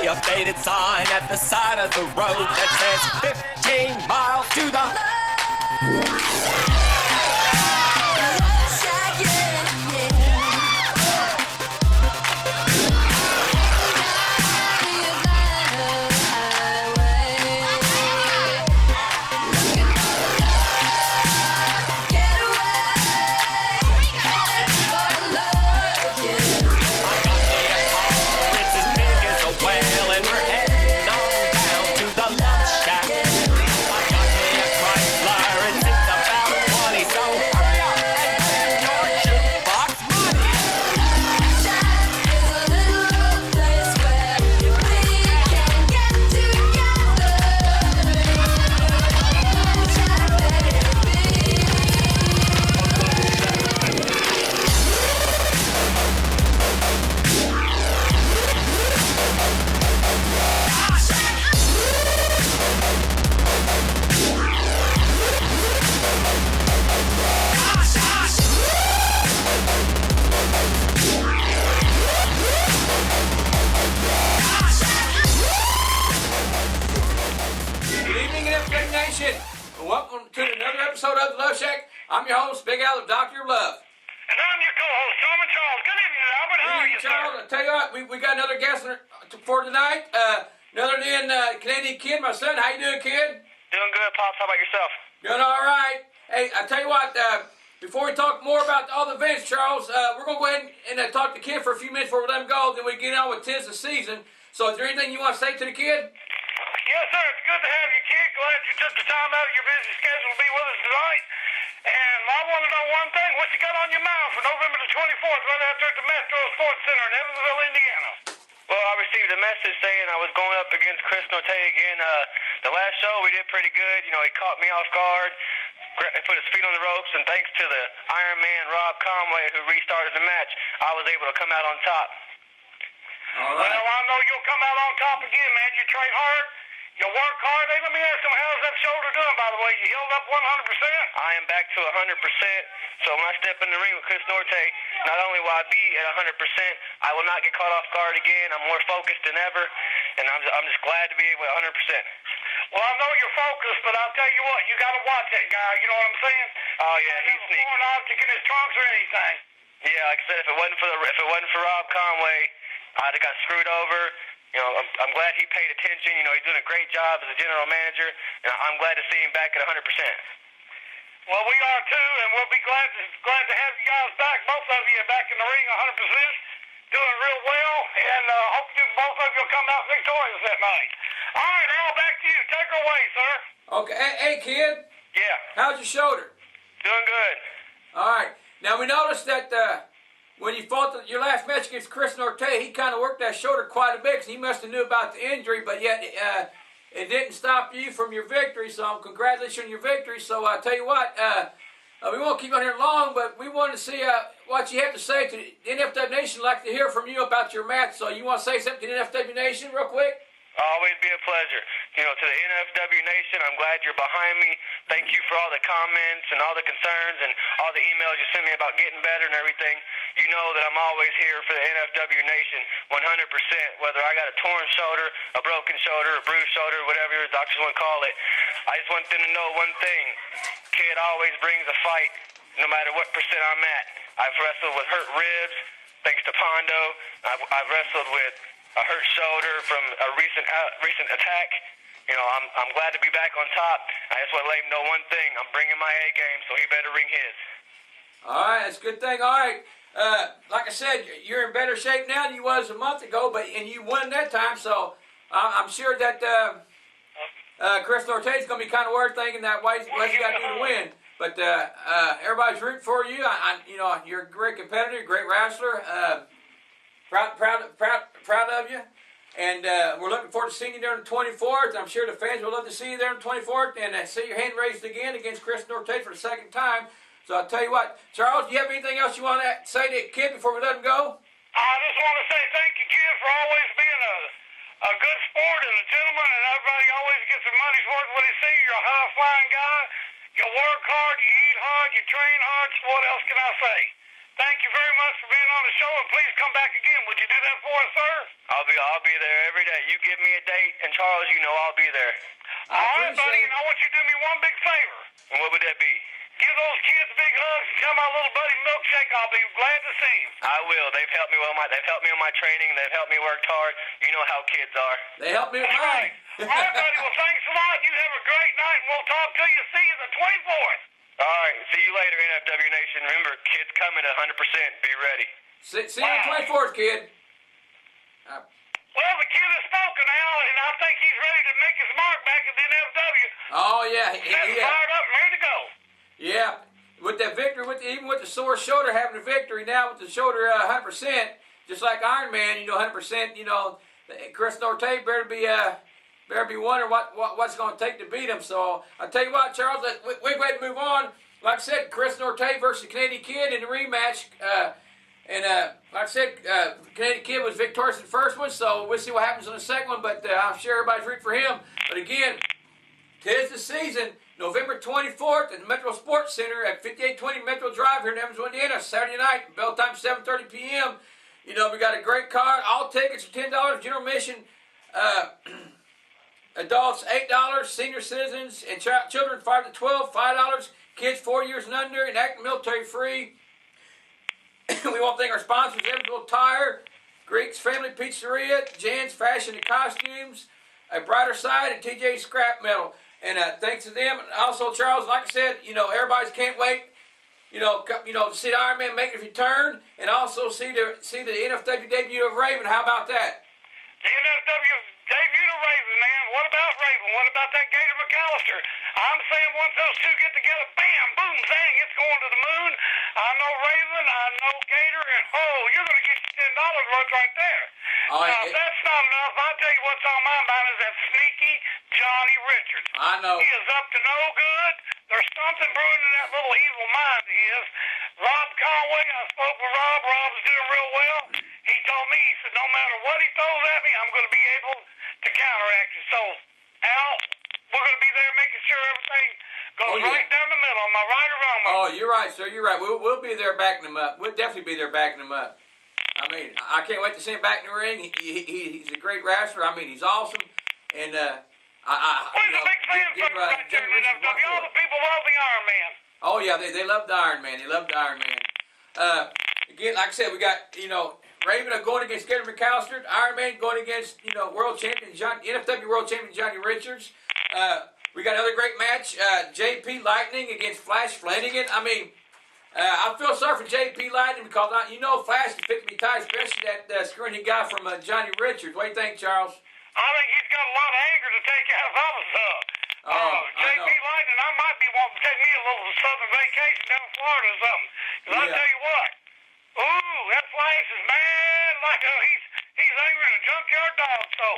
the updated sign at the side of the road that says 15 miles to the... It's as big as a whale, and we're heading on down to the love shack. I got me a Chrysler, and it's about 20, so hurry up and spend your jukebox money. Good evening, NFW Nation. Welcome to another episode of the Love Shack. I'm your host, Big Al, the Doctor of Love. And I'm your co-host, Norman Charles. Good evening, Albert. How are you, sir? Charles, I tell you what, we got another guest for tonight. None other than Canadian Kid, my son. How you doing, kid? Doing good, Pops. How about yourself? Doing all right. Hey, I tell you what, before we talk more about all the events, Charles, we're going to go ahead and talk to the kid for a few minutes before we let him go. Then we get on with 'Tis the Season. So is there anything you want to say to the kid? Yes, sir. It's good to have you, kid. Glad you took the time out of your busy schedule to be with us tonight. And I want to know one thing. What you got on your mind for November the 24th right after at the Metro Sports Center in Evansville, Indiana? Well, I received a message saying I was going up against Chris Norte again. The last show we did pretty good. You know, he caught me off guard, put his feet on the ropes, and thanks to the Iron Man Rob Conway who restarted the match, I was able to come out on top. All right. Well, I know you'll come out on top again, man. You train hard. You work hard. Hey, let me ask you, how's that shoulder doing, by the way? You healed up 100%? I am back to 100%. So when I step in the ring with Chris Norte, not only will I be at 100%, I will not get caught off guard again. I'm more focused than ever, and I'm just glad to be able at 100%. Well, I know you're focused, but I'll tell you what, you got to watch that guy. You know what I'm saying? Oh, yeah, he's sneaky. Foreign object in his trunks or anything. Yeah, like I said, if it wasn't for Rob Conway, I'd have got screwed over. You know, I'm glad he paid attention. You know, he's doing a great job as a general manager, and I'm glad to see him back at 100%. Well, we are too, and we'll be glad to have you guys back. Both of you are back in the ring 100%, doing real well, and hope both of you will come out victorious that night. All right, Al, back to you. Take her away, sir. Okay. Hey, kid. Yeah, How's your shoulder? doing good. All right. Now, we noticed that when you fought your last match against Chris Norte, he kind of worked that shoulder quite a bit because he must have knew about the injury, but yet it didn't stop you from your victory. So congratulations on your victory. So I tell you what, we won't keep on here long, but we wanted to see what you have to say to the NFW Nation. I'd like to hear from you about your match. So you want to say something to the NFW Nation real quick? Always be a pleasure. You know, to the NFW Nation, I'm glad you're behind me. Thank you for all the comments and all the concerns and all the emails you sent me about getting better and everything. You know that I'm always here for the NFW Nation 100%, whether I got a torn shoulder, a broken shoulder, a bruised shoulder, whatever your doctors want to call it. I just want them to know one thing. Kid always brings a fight, no matter what percent I'm at. I've wrestled with hurt ribs, thanks to Pondo. I've wrestled with a hurt shoulder from a recent attack. You know, I'm glad to be back on top. I just want to let him know one thing. I'm bringing my A game, so he better bring his. All right, that's a good thing. All right. Like I said, you're in better shape now than you was a month ago, and you won that time, so I'm sure that Chris Norte's going to be kind of worried thinking that what you got to do to win. But everybody's rooting for you. You know, you're a great competitor, great wrestler. Proud of you. And we're looking forward to seeing you there on the 24th. I'm sure the fans will love to see you there on the 24th and see your hand raised again against Chris Norte for the second time. So I'll tell you what, Charles, do you have anything else you want to say to the kid before we let him go? I just want to say thank you, kid, for always being a good sport and a gentleman, and everybody always gets their money's worth when they see you. You're a high-flying guy. You work hard, you eat hard, you train hard. So what else can I say? Thank you very much for being on the show, and please come back again. Would you do that for us, sir? I'll be there every day. You give me a date, and Charles, you know I'll be there. All right, buddy, and I want you to do me one big favor. And what would that be? Give those kids big hugs and tell my little buddy Milkshake I'll be glad to see him. I will. They've helped me on my training. They've helped me work hard. You know how kids are. They helped me with That's mine. right. All right, buddy. Well, thanks a lot. You have a great night, and we'll talk to you. See you the 24th. All right. See you later, NFW Nation. Remember, kids coming 100%. Be ready. See you on the 24th, kid. Well, the kid has spoken now, and I think he's ready to make his mark back at the NFW. Oh, yeah. Fired up and ready to go. Yeah. With that victory, even with the sore shoulder, having a victory now with the shoulder 100%, just like Iron Man, 100%, Chris Norte better be wondering what's going to take to beat him. So I'll tell you what, Charles, we're going to move on. Like I said, Chris Norte versus Canadian Kid in the rematch. Like I said, Canadian Kid was victorious in the first one, so we'll see what happens in the second one. But I'm sure everybody's rooting for him. But again, 'tis the season. November 24th at the Metro Sports Center at 5820 Metro Drive here in Evansville, Indiana. Saturday night, bell time 7:30 p.m. We got a great card. All tickets are $10. General admission. Adults $8. Senior citizens and children 5 to 12 $5. Kids 4 years and under and active military free. We want to thank our sponsors: Evansville Tire, Greek's Family Pizzeria, Jan's Fashion and Costumes, A Brighter Side, and TJ Scrap Metal. And thanks to them, and also Charles, like I said, everybody's can't wait, to see the Iron Man make his return, and also see the NFW debut of Raven. How about that? The NFW debut of Raven, man. What about Raven? What about that Gator McAllister? I'm saying once those two get together, bam, boom, zang, it's going to the moon. I know Raven, I know Gator, and you're going to get your $10 worth right there. Now, if that's not enough, I'll tell you what's on my mind is that sneaky Johnny Richards. I know. He is up to no good. There's something brewing in that little evil mind he is. Rob Conway, I spoke with Rob. Rob's doing real well. He told me, he said, no matter what he throws at me, I'm going to be able to counteract it. So, Al, we're going to be there making sure everything goes right down the middle. Am I right or wrong? Oh, you're right, sir. You're right. We'll be there backing him up. We'll definitely be there backing him up. I mean, I can't wait to see him back in the ring. He's a great wrestler. I mean, he's awesome. And he's a big fan for right there in NFW. All the people love the Iron Man. Oh, yeah, they love the Iron Man. They love the Iron Man. Again, like I said, we got, Raven going against Gator McAllister. Iron Man going against, world champion, NFW world champion Johnny Richards. We got another great match, JP Lightning against Flash Flanagan. I mean, I feel sorry for JP Lightning because, Flash is fixing to be tired, especially that screwing he got from Johnny Richards. What do you think, Charles? I think he's got a lot of anger to take out of all his JP Lightning, I might be wanting to take me a little southern vacation down in Florida or something. Because I'll tell you what, that Flash is mad like he's angry at a junkyard dog, so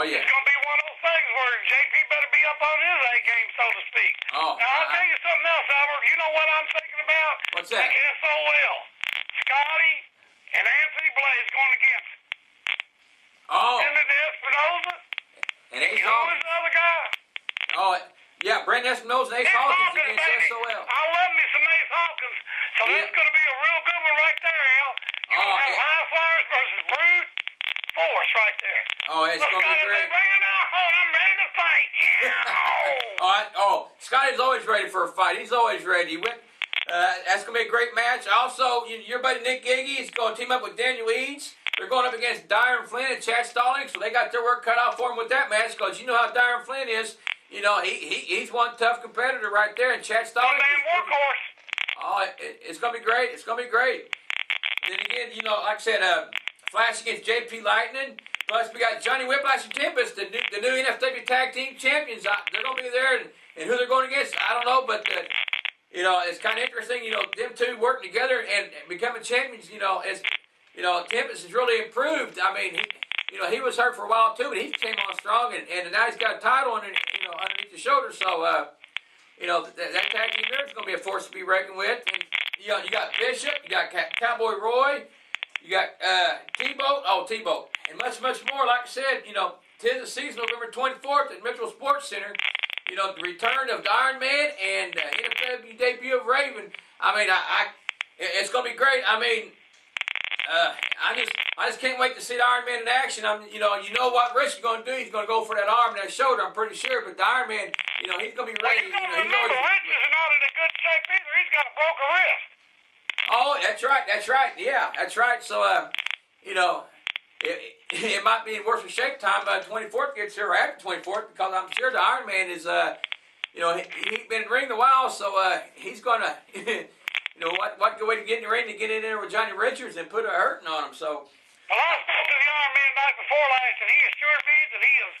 it's going to be one of those things where JP better be up on his A game, so to speak. Now, I'll tell you something else, Albert. You know what I'm thinking about? What's that? SOL. Scotty and Anthony Blaze going against Brendan Espinosa. And Ace Who is the other guy? Brendan Espinosa and Ace Hawkins against baby. SOL. I love me some Ace Hawkins. So that's going to be a real good one right there, Al. You're going to have High Flyers versus Brute Force right there. It's going to be great. Bring it out. I'm ready to fight. Yeah. Scotty's always ready for a fight. He's always ready. That's going to be a great match. Also, your buddy Nick Giggy is going to team up with Daniel Eads. They're going up against Dyron Flynn and Chad Stallings, so they got their work cut out for them with that match because you know how Dyron Flynn is. He's one tough competitor right there, and Chad Stallings. Workhorse. It's going to be great. It's going to be great. Then again, like I said, Flash against JP Lightning. Plus, we got Johnny Whiplash and Tempest, the new NFW Tag Team Champions. They're going to be there, and who they're going against, I don't know, but, it's kind of interesting, them two working together and becoming champions, Tempest has really improved. I mean, he was hurt for a while, too, but he came on strong, and now he's got a title underneath the shoulder, so, that tag team there is going to be a force to be reckoned with. And, you got Bishop, you got Cowboy Roy, you got T-Boat, and much, much more. Like I said, 'tis the season, November 24th at Metro Sports Center. The return of the Iron Man and NFW debut of Raven. I mean, it's going to be great. I mean, I just can't wait to see the Iron Man in action. You know what Rich is going to do. He's going to go for that arm and that shoulder. I'm pretty sure. But the Iron Man, he's going to be ready. Well, remember, Rich is not in a good shape either. He's got a broken wrist. Oh, that's right. That's right. Yeah, that's right. So, it might be in worse shape time by the 24th gets here or after 24th because I'm sure the Iron Man is, he's been in the ring a while, so he's going to, what good way to get in the ring to get in there with Johnny Richards and put a hurting on him. So. Well, I spoke to the Iron Man the night before last, and he assured me that he is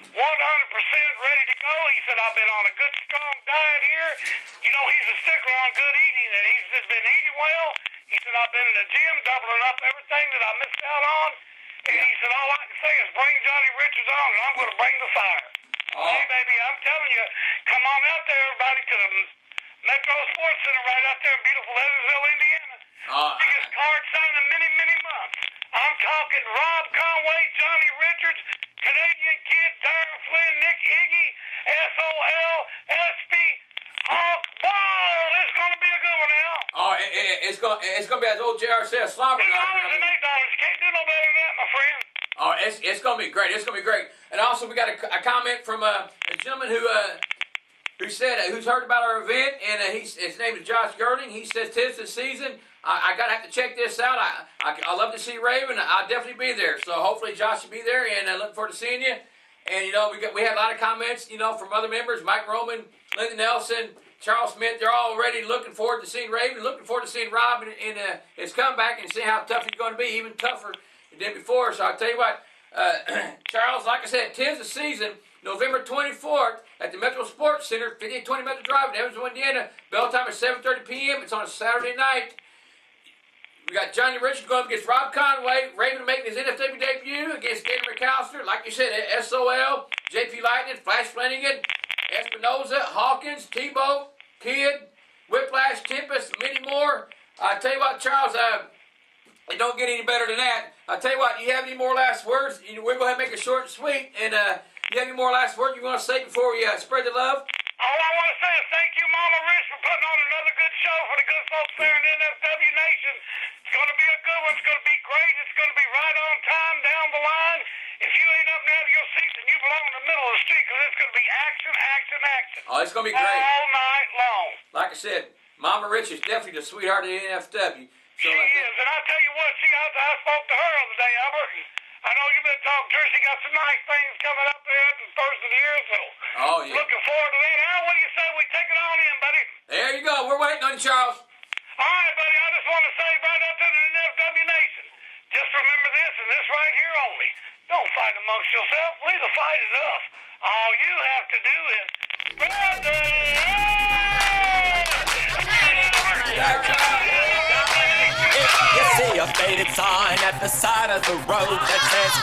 100% ready to go. He said, I've been on a good, strong diet here. He's a stickler on good eating, and he's just been eating well. He said, I've been in the gym doubling up everything that I missed out on. And he said, all I can say is bring Johnny Richards on, and I'm going to bring the fire. Hey, baby, I'm telling you, come on out there, everybody, to the Metro Sports Center right out there in beautiful Evansville, Indiana. Biggest card sign in many, many months. I'm talking Rob Conway, Johnny Richards, Canadian Kid, Darren Flynn, Nick Iggy, SOL, SP, Hawk. Whoa, this is going to be a good one now. Oh, it's going to be as old JR says, slobber $2 knocker. and $8. You can't do no better than that, my friend. Oh, it's going to be great. It's going to be great. And also, we got a comment from a gentleman who said who's heard about our event, and his name is Josh Girding. He says, "'Tis the season. I gotta have to check this out. I love to see Raven. I'll definitely be there. So hopefully Josh will be there, and I look forward to seeing you. And we had a lot of comments, from other members: Mike Roman, Linda Nelson, Charles Smith. They're all already looking forward to seeing Raven, looking forward to seeing Rob in his comeback and seeing how tough he's going to be, even tougher than before. So I'll tell you what, Charles, like I said, 'tis the season. November 24th at the Metro Sports Center, 5820 Metro Drive in Evansville, Indiana. Bell time is 7:30 p.m. It's on a Saturday night. We got Johnny Richards going up against Rob Conway. Raven making his NFW debut against David McAllister. Like you said, SOL, JP Lightning, Flash Flanagan, Espinoza, Hawkins, Tebow, Kid, Whiplash, Tempest, many more. I tell you what, Charles, it don't get any better than that. I tell you what, you have any more last words? We're going to make it short and sweet. And you have any more last words you want to say before we spread the love? All I want to say is thank you, Mama Rich, for putting on another good show for the good folks there in NFW Nation. It's going to be a good one. It's going to be great. It's going to be right on time down the line. If you ain't up and out of your seat, then you belong in the middle of the street because it's going to be action, action, action. Oh, it's going to be great. All night long. Like I said, Mama Rich is definitely the sweetheart of the NFW. She is, and I tell you what, I spoke to her the other day, Albert, and I know you've been talking to her. She got some nice things coming up there at the first of the year, so oh, yeah. Looking forward to that. Al, what do you say we take it on in, buddy? There you go. We're waiting on you, Charles. All right, buddy, I just want to say right up to the NFW Nation, just remember this and this right here only. Don't fight amongst yourself. Leave the fight is us. All you have to do is spread the You see a faded sign at the side of the road that says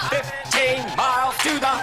15 miles to the